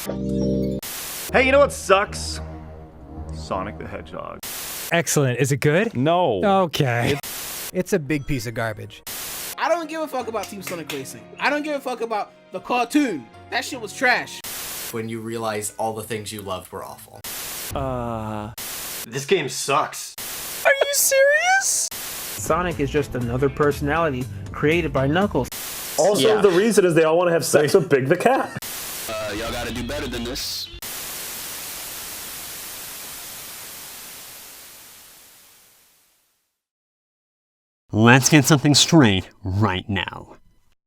Hey, you know what sucks? Sonic the Hedgehog. Excellent. Is it good? No. Okay. It's a big piece of garbage. I don't give a fuck about Team Sonic Racing. I don't give a fuck about the cartoon. That shit was trash. When you realize all the things you loved were awful. This game sucks. Are you serious? Sonic is just another personality created by Knuckles. Also, the reason is they all want to have sex with Big the Cat. Y'all gotta do better than this. Let's get something straight right now.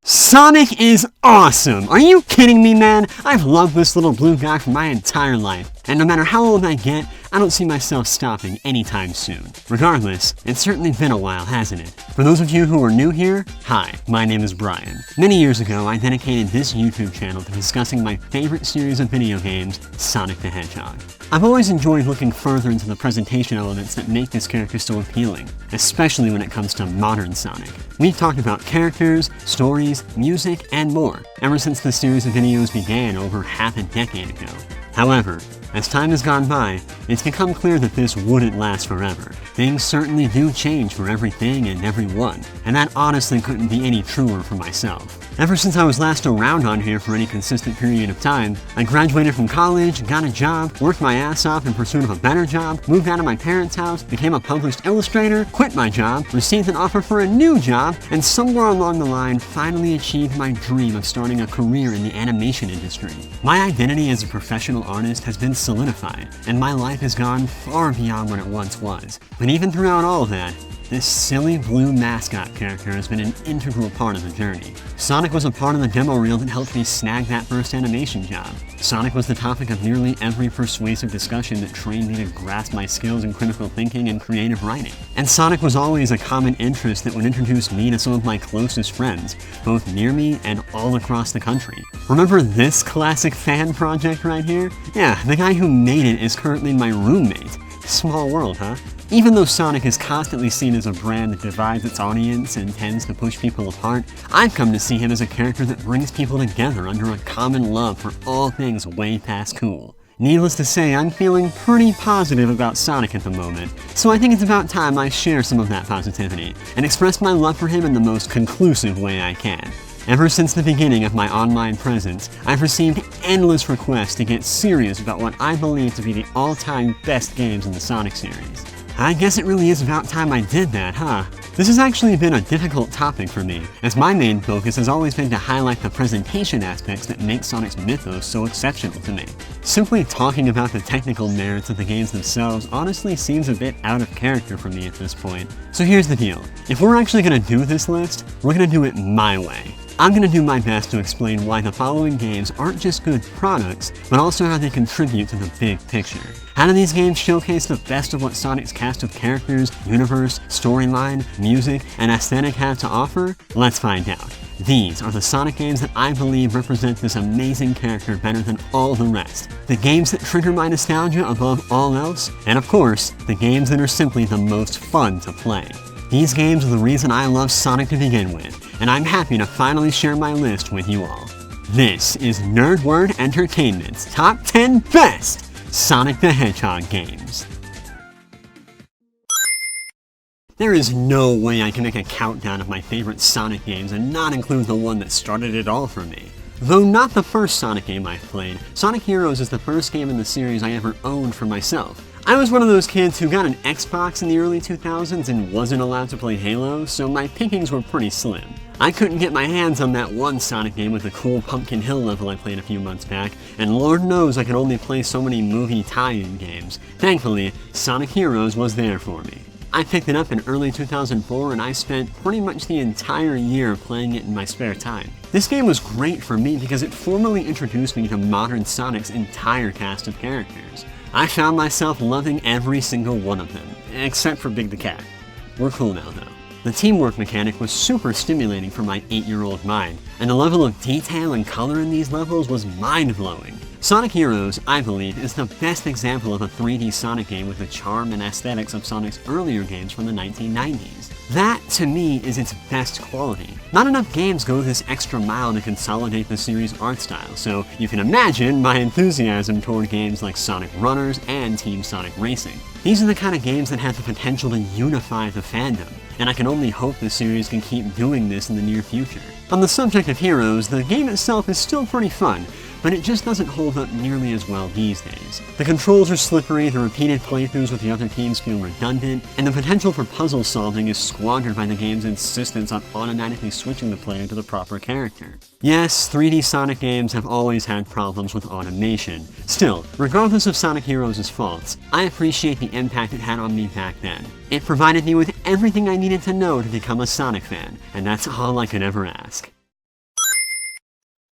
Sonic is awesome! Are you kidding me, man? I've loved this little blue guy for my entire life, and no matter how old I get, I don't see myself stopping anytime soon. Regardless, it's certainly been a while, hasn't it? For those of you who are new here, hi, my name is Brian. Many years ago, I dedicated this YouTube channel to discussing my favorite series of video games, Sonic the Hedgehog. I've always enjoyed looking further into the presentation elements that make this character so appealing, especially when it comes to modern Sonic. We've talked about characters, stories, music, and more, ever since the series of videos began over half a decade ago. However, as time has gone by, it's become clear that this wouldn't last forever. Things certainly do change for everything and everyone, and that honestly couldn't be any truer for myself. Ever since I was last around on here for any consistent period of time, I graduated from college, got a job, worked my ass off in pursuit of a better job, moved out of my parents' house, became a published illustrator, quit my job, received an offer for a new job, and somewhere along the line finally achieved my dream of starting a career in the animation industry. My identity as a professional artist has been solidified, and my life has gone far beyond what it once was. But even throughout all of that, this silly blue mascot character has been an integral part of the journey. Sonic was a part of the demo reel that helped me snag that first animation job. Sonic was the topic of nearly every persuasive discussion that trained me to grasp my skills in critical thinking and creative writing. And Sonic was always a common interest that would introduce me to some of my closest friends, both near me and all across the country. Remember this classic fan project right here? Yeah, the guy who made it is currently my roommate. Small world, huh? Even though Sonic is constantly seen as a brand that divides its audience and tends to push people apart, I've come to see him as a character that brings people together under a common love for all things way past cool. Needless to say, I'm feeling pretty positive about Sonic at the moment, so I think it's about time I share some of that positivity and express my love for him in the most conclusive way I can. Ever since the beginning of my online presence, I've received endless requests to get serious about what I believe to be the all-time best games in the Sonic series. I guess it really is about time I did that, huh? This has actually been a difficult topic for me, as my main focus has always been to highlight the presentation aspects that make Sonic's mythos so exceptional to me. Simply talking about the technical merits of the games themselves honestly seems a bit out of character for me at this point. So here's the deal. If we're actually gonna do this list, we're gonna do it my way. I'm going to do my best to explain why the following games aren't just good products, but also how they contribute to the big picture. How do these games showcase the best of what Sonic's cast of characters, universe, storyline, music, and aesthetic have to offer? Let's find out. These are the Sonic games that I believe represent this amazing character better than all the rest. The games that trigger my nostalgia above all else, and of course, the games that are simply the most fun to play. These games are the reason I love Sonic to begin with, and I'm happy to finally share my list with you all. This is Nerdword Entertainment's Top 10 Best Sonic the Hedgehog games. There is no way I can make a countdown of my favorite Sonic games and not include the one that started it all for me. Though not the first Sonic game I've played, Sonic Heroes is the first game in the series I ever owned for myself. I was one of those kids who got an Xbox in the early 2000s and wasn't allowed to play Halo, so my pickings were pretty slim. I couldn't get my hands on that one Sonic game with the cool Pumpkin Hill level I played a few months back, and Lord knows I could only play so many movie tie-in games. Thankfully, Sonic Heroes was there for me. I picked it up in early 2004 and I spent pretty much the entire year playing it in my spare time. This game was great for me because it formally introduced me to modern Sonic's entire cast of characters. I found myself loving every single one of them, except for Big the Cat. We're cool now though. The teamwork mechanic was super stimulating for my 8-year-old mind, and the level of detail and color in these levels was mind-blowing. Sonic Heroes, I believe, is the best example of a 3D Sonic game with the charm and aesthetics of Sonic's earlier games from the 1990s. That, to me, is its best quality. Not enough games go this extra mile to consolidate the series' art style, so you can imagine my enthusiasm toward games like Sonic Runners and Team Sonic Racing. These are the kind of games that have the potential to unify the fandom, and I can only hope the series can keep doing this in the near future. On the subject of Heroes, the game itself is still pretty fun, but it just doesn't hold up nearly as well these days. The controls are slippery, the repeated playthroughs with the other teams feel redundant, and the potential for puzzle solving is squandered by the game's insistence on automatically switching the player to the proper character. Yes, 3D Sonic games have always had problems with automation. Still, regardless of Sonic Heroes' faults, I appreciate the impact it had on me back then. It provided me with everything I needed to know to become a Sonic fan, and that's all I could ever ask.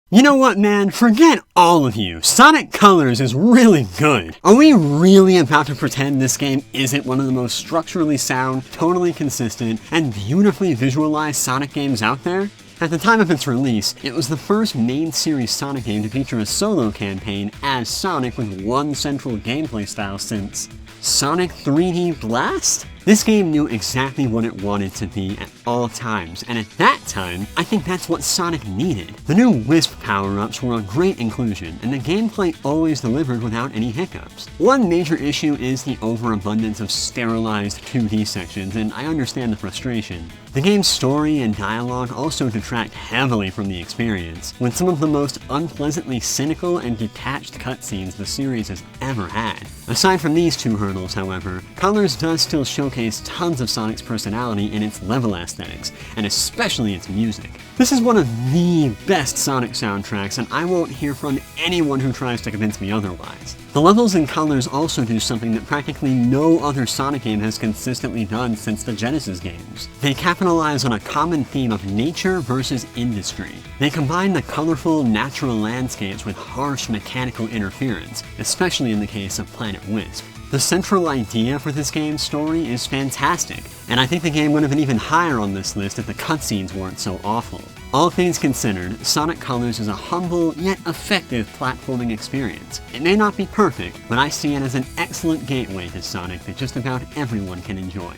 You know what, man? Forget all of you. Sonic Colors is really good. Are we really about to pretend this game isn't one of the most structurally sound, totally consistent, and beautifully visualized Sonic games out there? At the time of its release, it was the first main series Sonic game to feature a solo campaign as Sonic with one central gameplay style since Sonic 3D Blast? This game knew exactly what it wanted to be at all times, and at that time, I think that's what Sonic needed. The new Wisp power-ups were a great inclusion, and the gameplay always delivered without any hiccups. One major issue is the overabundance of sterilized 2D sections, and I understand the frustration. The game's story and dialogue also detract heavily from the experience, with some of the most unpleasantly cynical and detached cutscenes the series has ever had. Aside from these two hurdles, however, Colors does still showcase tons of Sonic's personality in its level aesthetics, and especially its music. This is one of the best Sonic soundtracks, and I won't hear from anyone who tries to convince me otherwise. The levels in Colors also do something that practically no other Sonic game has consistently done since the Genesis games. They capitalize on a common theme of nature versus industry. They combine the colorful, natural landscapes with harsh mechanical interference, especially in the case of Planet Wisp. The central idea for this game's story is fantastic, and I think the game would have been even higher on this list if the cutscenes weren't so awful. All things considered, Sonic Colors is a humble yet effective platforming experience. It may not be perfect, but I see it as an excellent gateway to Sonic that just about everyone can enjoy.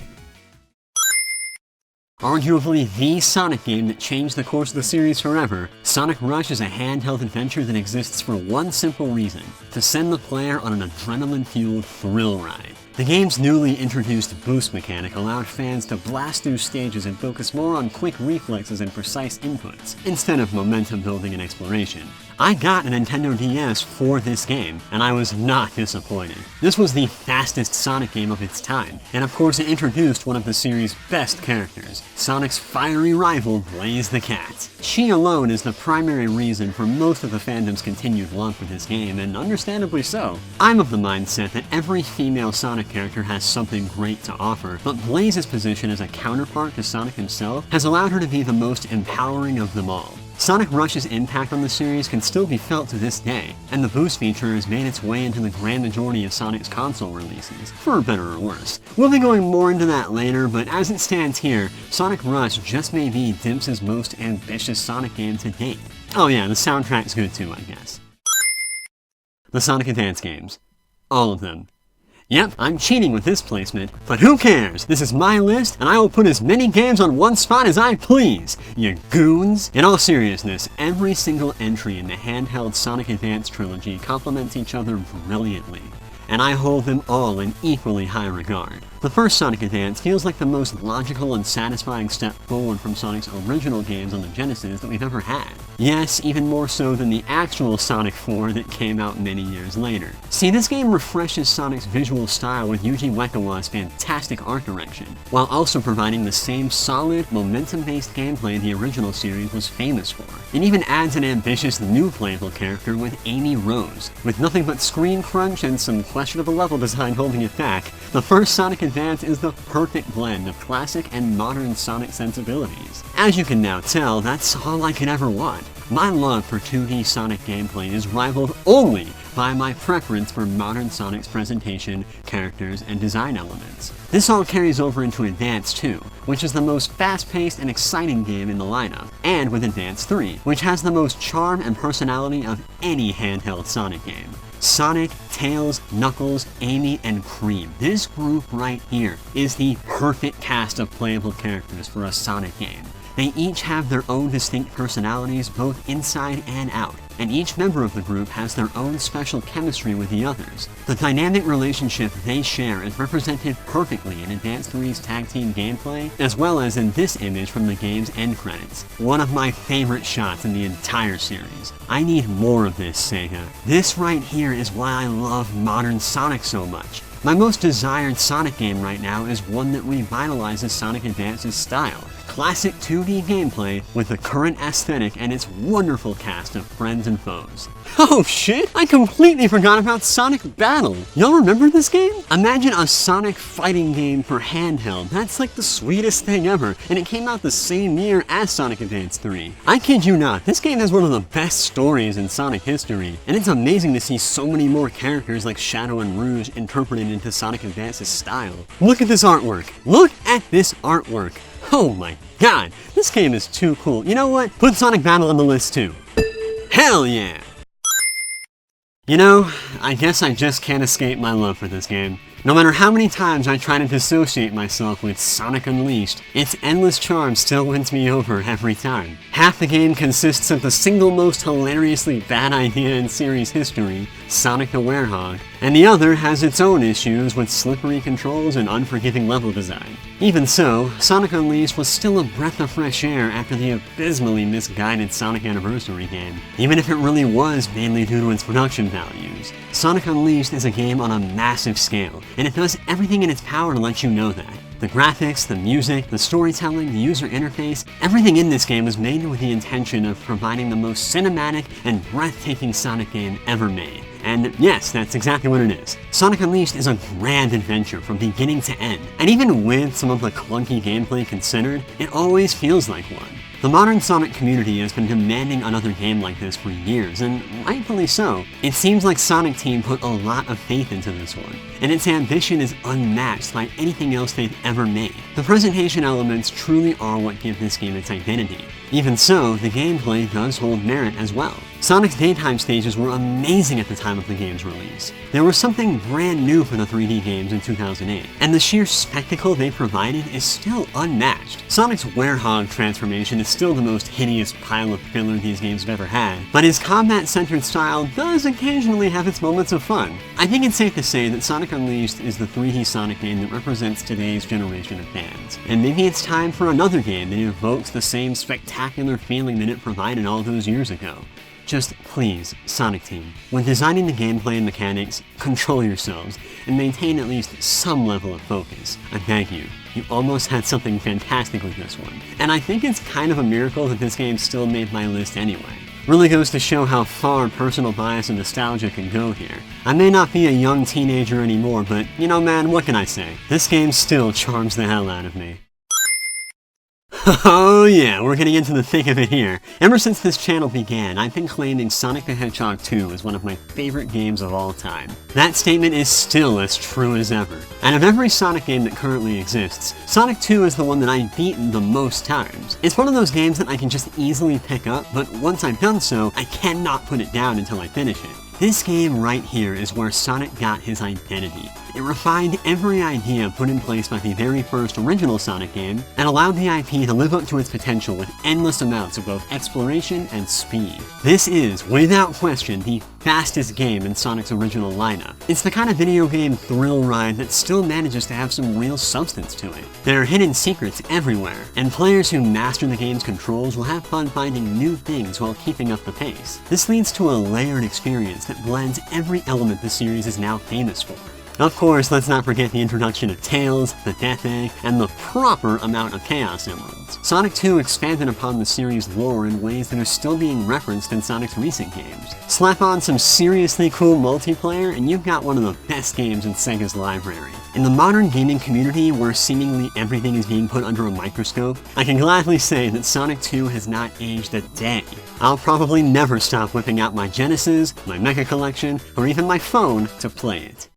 Arguably the Sonic game that changed the course of the series forever, Sonic Rush is a handheld adventure that exists for one simple reason: to send the player on an adrenaline-fueled thrill ride. The game's newly introduced boost mechanic allowed fans to blast through stages and focus more on quick reflexes and precise inputs, instead of momentum building and exploration. I got a Nintendo DS for this game, and I was not disappointed. This was the fastest Sonic game of its time, and of course it introduced one of the series' best characters, Sonic's fiery rival, Blaze the Cat. She alone is the primary reason for most of the fandom's continued love for this game, and understandably so. I'm of the mindset that every female Sonic character has something great to offer, but Blaze's position as a counterpart to Sonic himself has allowed her to be the most empowering of them all. Sonic Rush's impact on the series can still be felt to this day, and the boost feature has made its way into the grand majority of Sonic's console releases, for better or worse. We'll be going more into that later, but as it stands here, Sonic Rush just may be Dimps' most ambitious Sonic game to date. Oh yeah, the soundtrack's good too, I guess. The Sonic Advance games. All of them. Yep, I'm cheating with this placement, but who cares? This is my list, and I will put as many games on one spot as I please, you goons! In all seriousness, every single entry in the handheld Sonic Advance trilogy complements each other brilliantly, and I hold them all in equally high regard. The first Sonic Advance feels like the most logical and satisfying step forward from Sonic's original games on the Genesis that we've ever had. Yes, even more so than the actual Sonic 4 that came out many years later. See, this game refreshes Sonic's visual style with Yuji Uekawa's fantastic art direction, while also providing the same solid, momentum-based gameplay the original series was famous for. It even adds an ambitious new playable character with Amy Rose. With nothing but screen crunch and some questionable level design holding it back, the first Sonic Advance is the perfect blend of classic and modern Sonic sensibilities. As you can now tell, that's all I could ever want. my love for 2D Sonic gameplay is rivaled only by my preference for modern Sonic's presentation, characters, and design elements. This all carries over into Advance 2, which is the most fast-paced and exciting game in the lineup, and with Advance 3, which has the most charm and personality of any handheld Sonic game. Sonic, Tails, Knuckles, Amy, and Cream. This group right here is the perfect cast of playable characters for a Sonic game. They each have their own distinct personalities both inside and out, and each member of the group has their own special chemistry with the others. The dynamic relationship they share is represented perfectly in Advance 3's tag team gameplay, as well as in this image from the game's end credits. One of my favorite shots in the entire series. I need more of this, Sega. This right here is why I love modern Sonic so much. My most desired Sonic game right now is one that revitalizes Sonic Advance's style. Classic 2D gameplay with the current aesthetic and its wonderful cast of friends and foes. Oh shit, I completely forgot about Sonic Battle. Y'all remember this game? Imagine a Sonic fighting game for handheld. That's like the sweetest thing ever, and it came out the same year as Sonic Advance 3. I kid you not, this game has one of the best stories in Sonic history, and it's amazing to see so many more characters like Shadow and Rouge interpreted into Sonic Advance's style. Look at this artwork. Look at this artwork. Oh my god, this game is too cool. You know what? Put Sonic Battle on the list too. Hell yeah! You know, I guess I just can't escape my love for this game. No matter how many times I try to dissociate myself with Sonic Unleashed, its endless charm still wins me over every time. Half the game consists of the single most hilariously bad idea in series history, Sonic the Werehog, and the other has its own issues with slippery controls and unforgiving level design. Even so, Sonic Unleashed was still a breath of fresh air after the abysmally misguided Sonic Anniversary game, even if it really was mainly due to its production values. Sonic Unleashed is a game on a massive scale, and it does everything in its power to let you know that. The graphics, the music, the storytelling, the user interface, everything in this game was made with the intention of providing the most cinematic and breathtaking Sonic game ever made. And yes, that's exactly what it is. Sonic Unleashed is a grand adventure from beginning to end, and even with some of the clunky gameplay considered, it always feels like one. The modern Sonic community has been demanding another game like this for years, and rightfully so. It seems like Sonic Team put a lot of faith into this one, and its ambition is unmatched by anything else they've ever made. The presentation elements truly are what give this game its identity. Even so, the gameplay does hold merit as well. Sonic's daytime stages were amazing at the time of the game's release. There was something brand new for the 3D games in 2008, and the sheer spectacle they provided is still unmatched. Sonic's Werehog transformation is still the most hideous pile of filler these games have ever had, but his combat-centered style does occasionally have its moments of fun. I think it's safe to say that Sonic Unleashed is the 3D Sonic game that represents today's generation of fans, and maybe it's time for another game that evokes the same spectacular feeling that it provided all those years ago. Just please, Sonic Team, when designing the gameplay and mechanics, control yourselves and maintain at least some level of focus. I beg you. You almost had something fantastic with this one, and I think it's kind of a miracle that this game still made my list anyway. Really goes to show how far personal bias and nostalgia can go here. I may not be a young teenager anymore, but you know man, what can I say? This game still charms the hell out of me. Oh yeah, we're getting into the thick of it here. Ever since this channel began, I've been claiming Sonic the Hedgehog 2 is one of my favorite games of all time. That statement is still as true as ever. And of every Sonic game that currently exists, Sonic 2 is the one that I've beaten the most times. It's one of those games that I can just easily pick up, but once I've done so, I cannot put it down until I finish it. This game right here is where Sonic got his identity. It refined every idea put in place by the very first original Sonic game, and allowed the IP to live up to its potential with endless amounts of both exploration and speed. This is, without question, the fastest game in Sonic's original lineup. It's the kind of video game thrill ride that still manages to have some real substance to it. There are hidden secrets everywhere, and players who master the game's controls will have fun finding new things while keeping up the pace. This leads to a layered experience that blends every element the series is now famous for. Of course, let's not forget the introduction of Tails, the Death Egg, and the proper amount of Chaos Emeralds. Sonic 2 expanded upon the series' lore in ways that are still being referenced in Sonic's recent games. Slap on some seriously cool multiplayer and you've got one of the best games in Sega's library. In the modern gaming community, where seemingly everything is being put under a microscope, I can gladly say that Sonic 2 has not aged a day. I'll probably never stop whipping out my Genesis, my Mecha Collection, or even my phone to play it.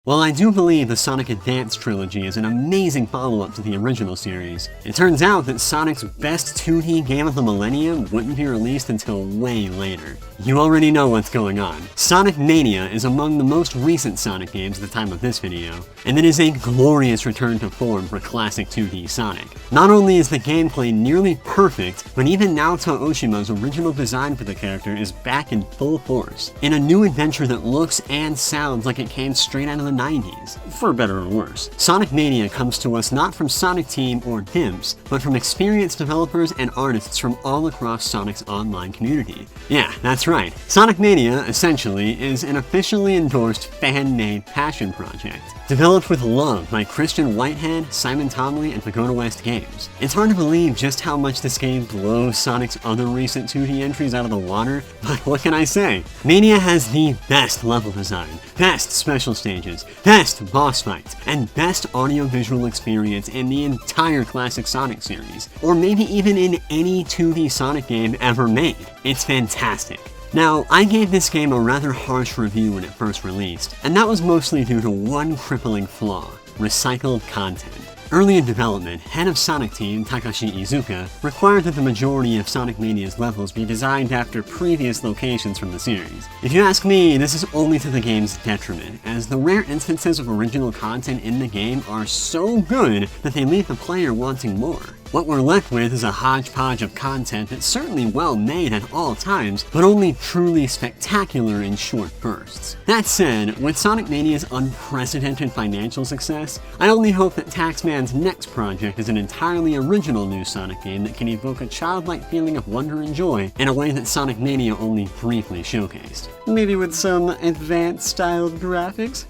While I do believe the Sonic Advance trilogy is an amazing follow-up to the original series, it turns out that Sonic's best 2D game of the millennium wouldn't be released until way later. You already know what's going on. Sonic Mania is among the most recent Sonic games at the time of this video, and it is a glorious return to form for classic 2D Sonic. Not only is the gameplay nearly perfect, but even Naoto Oshima's original design for the character is back in full force, in a new adventure that looks and sounds like it came straight out of the 90s, for better or worse. Sonic Mania comes to us not from Sonic Team or DIMPS, but from experienced developers and artists from all across Sonic's online community. Yeah, that's right. Sonic Mania, essentially, is an officially endorsed fan-made passion project, developed with love by Christian Whitehead, Simon Tomley, and Pagoda West Games. It's hard to believe just how much this game blows Sonic's other recent 2D entries out of the water, but what can I say? Mania has the best level design, best special stages, best boss fights, and best audio-visual experience in the entire classic Sonic series, or maybe even in any 2D Sonic game ever made. It's fantastic. Now, I gave this game a rather harsh review when it first released, and that was mostly due to one crippling flaw: recycled content. Early in development, head of Sonic Team Takashi Iizuka required that the majority of Sonic Mania's levels be designed after previous locations from the series. If you ask me, this is only to the game's detriment, as the rare instances of original content in the game are so good that they leave the player wanting more. What we're left with is a hodgepodge of content that's certainly well made at all times, but only truly spectacular in short bursts. That said, with Sonic Mania's unprecedented financial success, I only hope that Taxman's next project is an entirely original new Sonic game that can evoke a childlike feeling of wonder and joy in a way that Sonic Mania only briefly showcased. Maybe with some advanced-styled graphics?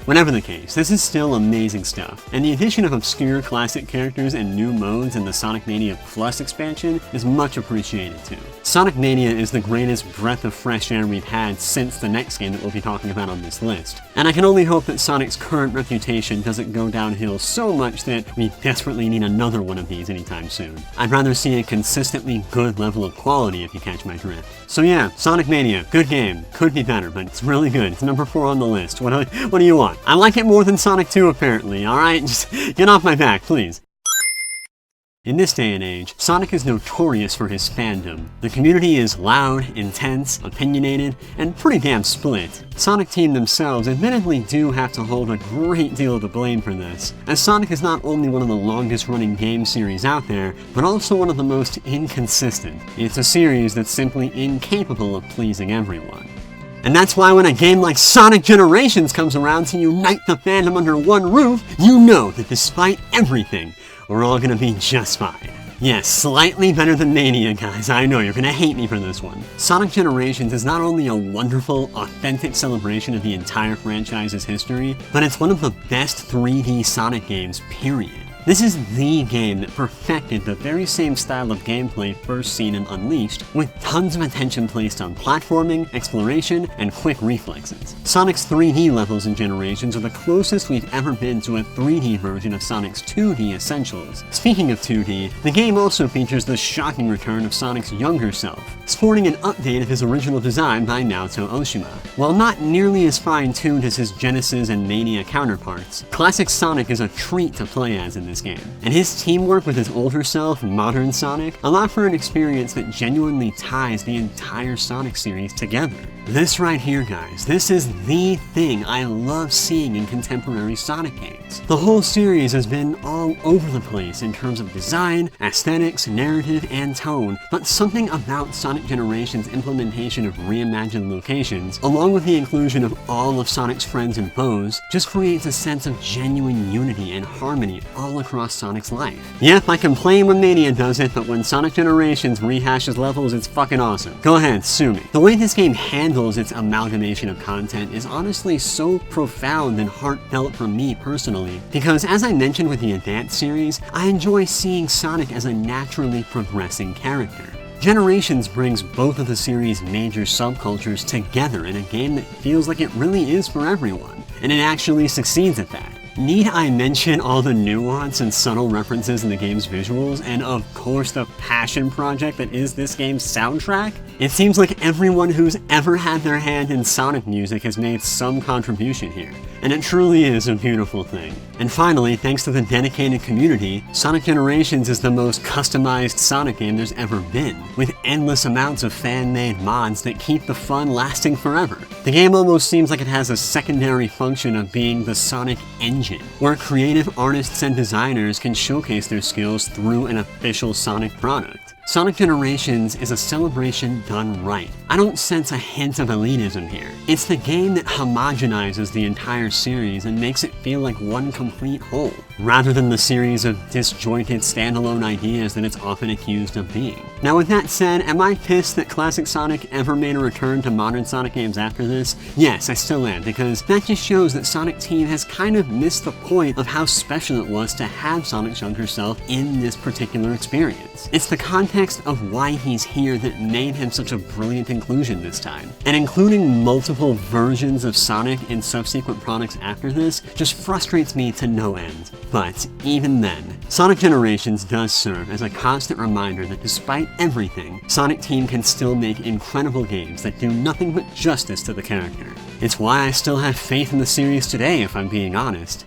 Whatever the case, this is still amazing stuff, and the addition of obscure classic characters and new modes in the Sonic Mania Plus expansion is much appreciated too. Sonic Mania is the greatest breath of fresh air we've had since the next game that we'll be talking about on this list, and I can only hope that Sonic's current reputation doesn't go downhill so much that we desperately need another one of these anytime soon. I'd rather see a consistently good level of quality, if you catch my drift. So yeah, Sonic Mania, good game. Could be better, but it's really good. It's number 4 on the list. What do you want? I like it more than Sonic 2 apparently, alright? Just get off my back, please. In this day and age, Sonic is notorious for his fandom. The community is loud, intense, opinionated, and pretty damn split. Sonic Team themselves admittedly do have to hold a great deal of the blame for this, as Sonic is not only one of the longest running game series out there, but also one of the most inconsistent. It's a series that's simply incapable of pleasing everyone. And that's why when a game like Sonic Generations comes around to unite the fandom under one roof, you know that despite everything, we're all gonna be just fine. Yes, slightly better than Mania, guys. I know, you're gonna hate me for this one. Sonic Generations is not only a wonderful, authentic celebration of the entire franchise's history, but it's one of the best 3D Sonic games, period. This is the game that perfected the very same style of gameplay first seen in Unleashed, with tons of attention placed on platforming, exploration, and quick reflexes. Sonic's 3D levels in Generations are the closest we've ever been to a 3D version of Sonic's 2D essentials. Speaking of 2D, the game also features the shocking return of Sonic's younger self, sporting an update of his original design by Naoto Oshima. While not nearly as fine-tuned as his Genesis and Mania counterparts, classic Sonic is a treat to play as in this game, and his teamwork with his older self, modern Sonic, allow for an experience that genuinely ties the entire Sonic series together. This right here, guys, this is the thing I love seeing in contemporary Sonic games. The whole series has been all over the place in terms of design, aesthetics, narrative, and tone, but something about Sonic Generations' implementation of reimagined locations, along with the inclusion of all of Sonic's friends and foes, just creates a sense of genuine unity and harmony all across Sonic's life. Yep, I complain when Mania does it, but when Sonic Generations rehashes levels, it's fucking awesome. Go ahead, sue me. The way this game handles its amalgamation of content is honestly so profound and heartfelt for me personally, because as I mentioned with the Advance series, I enjoy seeing Sonic as a naturally progressing character. Generations brings both of the series' major subcultures together in a game that feels like it really is for everyone, and it actually succeeds at that. Need I mention all the nuance and subtle references in the game's visuals, and of course the passion project that is this game's soundtrack? It seems like everyone who's ever had their hand in Sonic music has made some contribution here, and it truly is a beautiful thing. And finally, thanks to the dedicated community, Sonic Generations is the most customized Sonic game there's ever been, with endless amounts of fan-made mods that keep the fun lasting forever. The game almost seems like it has a secondary function of being the Sonic engine, where creative artists and designers can showcase their skills through an official Sonic product. Sonic Generations is a celebration done right. I don't sense a hint of elitism here. It's the game that homogenizes the entire series and makes it feel like one complete whole, rather than the series of disjointed standalone ideas that it's often accused of being. Now with that said, am I pissed that classic Sonic ever made a return to modern Sonic games after this? Yes, I still am, because that just shows that Sonic Team has kind of missed the point of how special it was to have Sonic's younger self in this particular experience. It's the context of why he's here that made him such a brilliant inclusion this time. And including multiple versions of Sonic in subsequent products after this just frustrates me to no end. But even then, Sonic Generations does serve as a constant reminder that despite everything, Sonic Team can still make incredible games that do nothing but justice to the character. It's why I still have faith in the series today, if I'm being honest.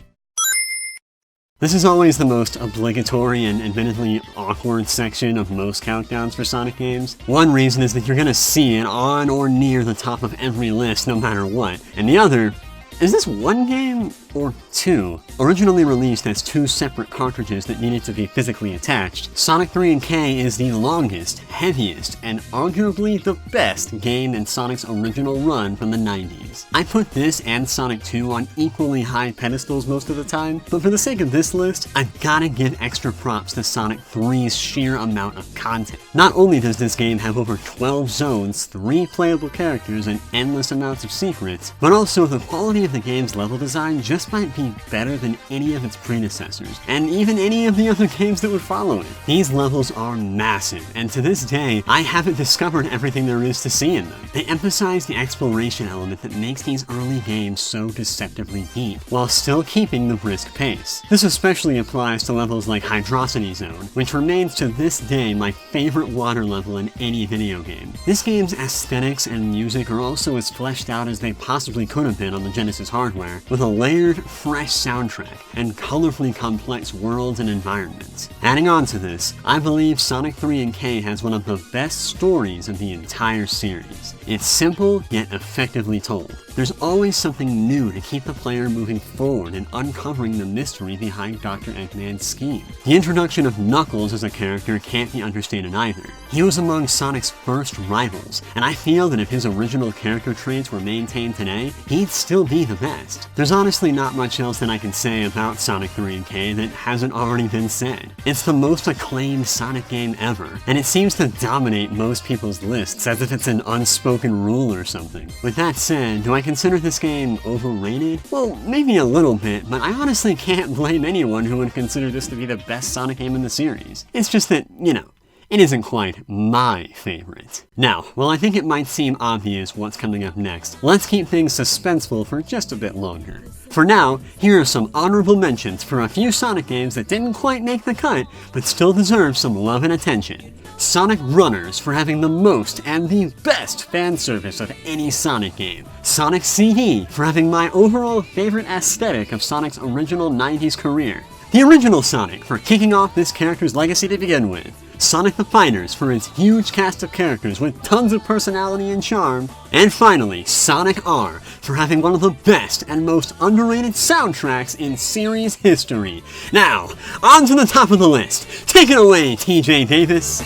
This is always the most obligatory and admittedly awkward section of most countdowns for Sonic games. One reason is that you're gonna see it on or near the top of every list no matter what, and the other, is this one game or two? Originally released as two separate cartridges that needed to be physically attached, Sonic 3 and K is the longest, heaviest, and arguably the best game in Sonic's original run from the 90s. I put this and Sonic 2 on equally high pedestals most of the time, but for the sake of this list, I've gotta give extra props to Sonic 3's sheer amount of content. Not only does this game have over 12 zones, 3 playable characters, and endless amounts of secrets, but also the quality of the game's level design just might be better than any of its predecessors, and even any of the other games that would follow it. These levels are massive, and to this day, I haven't discovered everything there is to see in them. They emphasize the exploration element that makes these early games so deceptively deep, while still keeping the brisk pace. This especially applies to levels like Hydrocity Zone, which remains to this day my favorite water level in any video game. This game's aesthetics and music are also as fleshed out as they possibly could have been on the Genesis hardware, with a layered, fresh soundtrack and colorfully complex worlds and environments. Adding on to this, I believe Sonic 3 and K has one of the best stories of the entire series. It's simple, yet effectively told. There's always something new to keep the player moving forward and uncovering the mystery behind Dr. Eggman's scheme. The introduction of Knuckles as a character can't be understated either. He was among Sonic's first rivals, and I feel that if his original character traits were maintained today, he'd still be the best. There's honestly not much else that I can say about Sonic 3 and K that hasn't already been said. It's the most acclaimed Sonic game ever, and it seems to dominate most people's lists as if it's an unspoken rule or something. With that said, do I consider this game overrated? Well, maybe a little bit, but I honestly can't blame anyone who would consider this to be the best Sonic game in the series. It's just that, you know, it isn't quite my favorite. Now, while I think it might seem obvious what's coming up next, let's keep things suspenseful for just a bit longer. For now, here are some honorable mentions for a few Sonic games that didn't quite make the cut, but still deserve some love and attention. Sonic Runners for having the most and the best fan service of any Sonic game. Sonic CD for having my overall favorite aesthetic of Sonic's original 90s career. The original Sonic for kicking off this character's legacy to begin with. Sonic the Fighters for its huge cast of characters with tons of personality and charm. And finally, Sonic R for having one of the best and most underrated soundtracks in series history. Now, on to the top of the list. Take it away, TJ Davis.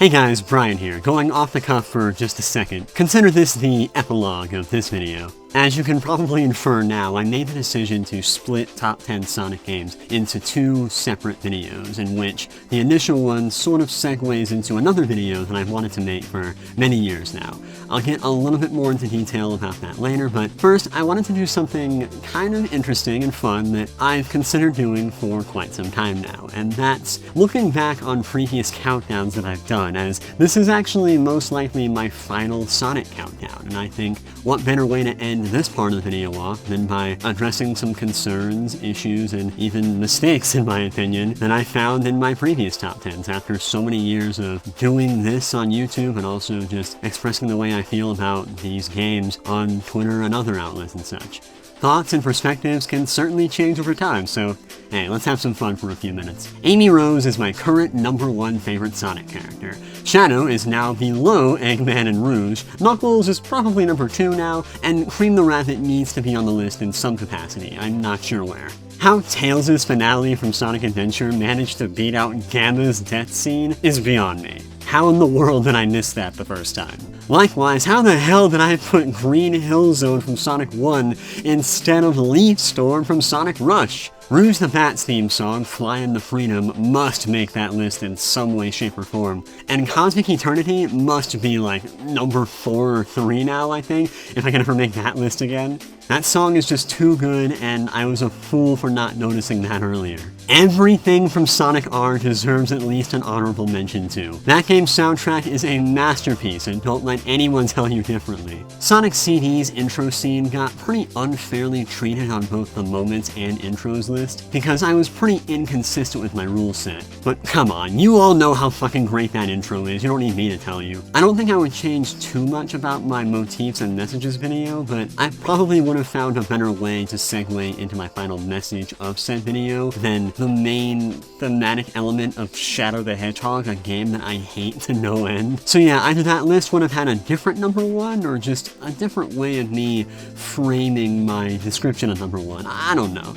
Hey guys, Brian here, going off the cuff for just a second. Consider this the epilogue of this video. As you can probably infer now, I made the decision to split top 10 Sonic games into 2 separate videos, in which the initial one sort of segues into another video that I've wanted to make for many years now. I'll get a little bit more into detail about that later, but first I wanted to do something kind of interesting and fun that I've considered doing for quite some time now, and that's looking back on previous countdowns that I've done, as this is actually most likely my final Sonic countdown, and I think what better way to end this part of the video off than by addressing some concerns, issues, and even mistakes, in my opinion, that I found in my previous top 10s after so many years of doing this on YouTube and also just expressing the way I feel about these games on Twitter and other outlets and such. Thoughts and perspectives can certainly change over time, so hey, let's have some fun for a few minutes. Amy Rose is my current #1 favorite Sonic character. Shadow is now below Eggman and Rouge, Knuckles is probably #2 now, and Cream the Rabbit needs to be on the list in some capacity, I'm not sure where. How Tails' finale from Sonic Adventure managed to beat out Gamma's death scene is beyond me. How in the world did I miss that the first time? Likewise, how the hell did I put Green Hill Zone from Sonic 1 instead of Leaf Storm from Sonic Rush? Rouge the Bat's theme song, Flyin' to Freedom, must make that list in some way, shape, or form. And Cosmic Eternity must be like number 4 or 3 now, I think, if I can ever make that list again. That song is just too good, and I was a fool for not noticing that earlier. Everything from Sonic R deserves at least an honorable mention too. That game's soundtrack is a masterpiece, and don't let anyone tell you differently. Sonic CD's intro scene got pretty unfairly treated on both the moments and intros list, because I was pretty inconsistent with my rule set. But come on, you all know how fucking great that intro is, you don't need me to tell you. I don't think I would change too much about my motifs and messages video, but I probably would have found a better way to segue into my final message of said video than the main thematic element of Shadow the Hedgehog, a game that I hate to no end. So yeah, either that list would have had a different #1 or just a different way of me framing my description of #1. I don't know.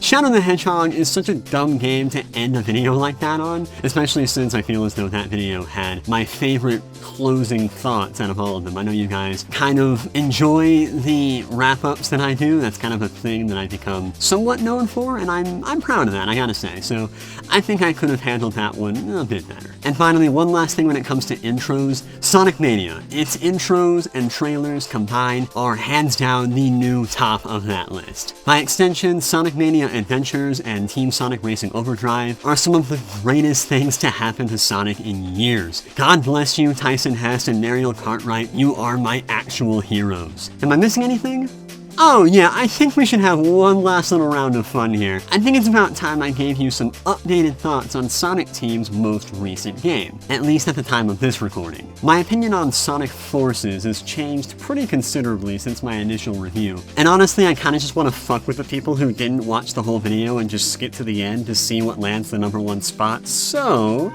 Shadow the Hedgehog is such a dumb game to end a video like that on, especially since I feel as though that video had my favorite closing thoughts out of all of them. I know you guys kind of enjoy the wrap-ups that I do. That's kind of a thing that I've become somewhat known for, and I'm proud of that, I gotta say. So I think I could have handled that one a bit better. And finally, one last thing when it comes to intros, Sonic Mania. Its intros and trailers combined are hands down the new top of that list. By extension, Sonic Mania Adventures and Team Sonic Racing Overdrive are some of the greatest things to happen to Sonic in years. God bless you, Tyson Hest and Nariel Cartwright, you are my actual heroes. Am I missing anything? Oh yeah, I think we should have one last little round of fun here. I think it's about time I gave you some updated thoughts on Sonic Team's most recent game, at least at the time of this recording. My opinion on Sonic Forces has changed pretty considerably since my initial review, and honestly I kinda just wanna fuck with the people who didn't watch the whole video and just skip to the end to see what lands the #1 spot, so...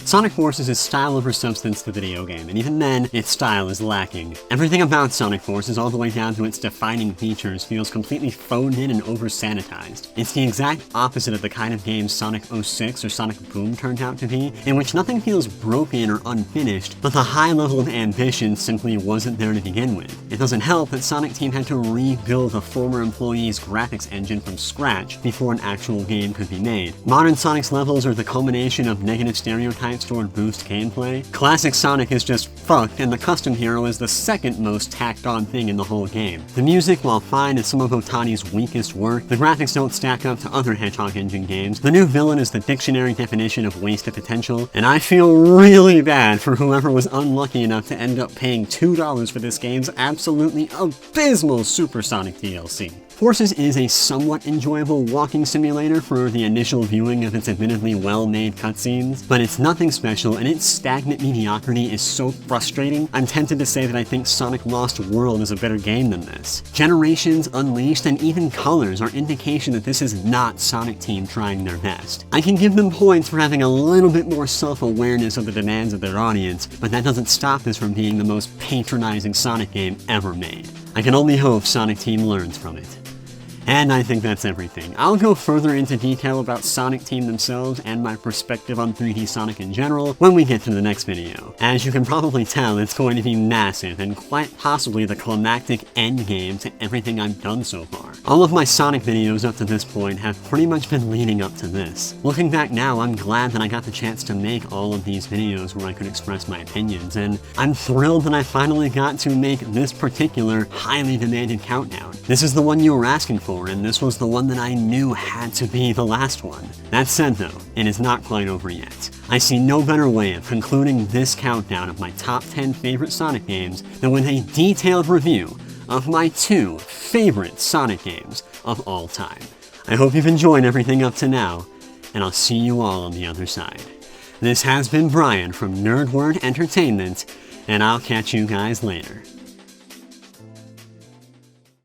Sonic Forces is style over substance to the video game, and even then, its style is lacking. Everything about Sonic Forces, all the way down to its defining features, feels completely phoned in and over-sanitized. It's the exact opposite of the kind of game Sonic 06 or Sonic Boom turned out to be, in which nothing feels broken or unfinished, but the high level of ambition simply wasn't there to begin with. It doesn't help that Sonic Team had to rebuild a former employee's graphics engine from scratch before an actual game could be made. Modern Sonic's levels are the culmination of negative stereotypes toward boost gameplay. Classic Sonic is just fucked, and the custom hero is the second most tacked on thing in the whole game. The music, while fine, is some of Otani's weakest work. The graphics don't stack up to other Hedgehog Engine games. The new villain is the dictionary definition of wasted potential, and I feel really bad for whoever was unlucky enough to end up paying $2 for this game's absolutely abysmal Super Sonic DLC. Forces is a somewhat enjoyable walking simulator for the initial viewing of its admittedly well-made cutscenes, but it's nothing special, and its stagnant mediocrity is so frustrating, I'm tempted to say that I think Sonic Lost World is a better game than this. Generations, Unleashed, and even Colors are indication that this is not Sonic Team trying their best. I can give them points for having a little bit more self-awareness of the demands of their audience, but that doesn't stop this from being the most patronizing Sonic game ever made. I can only hope Sonic Team learns from it. And I think that's everything. I'll go further into detail about Sonic Team themselves and my perspective on 3D Sonic in general when we get to the next video. As you can probably tell, it's going to be massive and quite possibly the climactic endgame to everything I've done so far. All of my Sonic videos up to this point have pretty much been leading up to this. Looking back now, I'm glad that I got the chance to make all of these videos where I could express my opinions, and I'm thrilled that I finally got to make this particular highly demanded countdown. This is the one you were asking for, and this was the one that I knew had to be the last one. That said though, it is not quite over yet. I see no better way of concluding this countdown of my top 10 favorite Sonic games than with a detailed review of my 2 favorite Sonic games of all time. I hope you've enjoyed everything up to now, and I'll see you all on the other side. This has been Brian from Nerdword Entertainment, and I'll catch you guys later.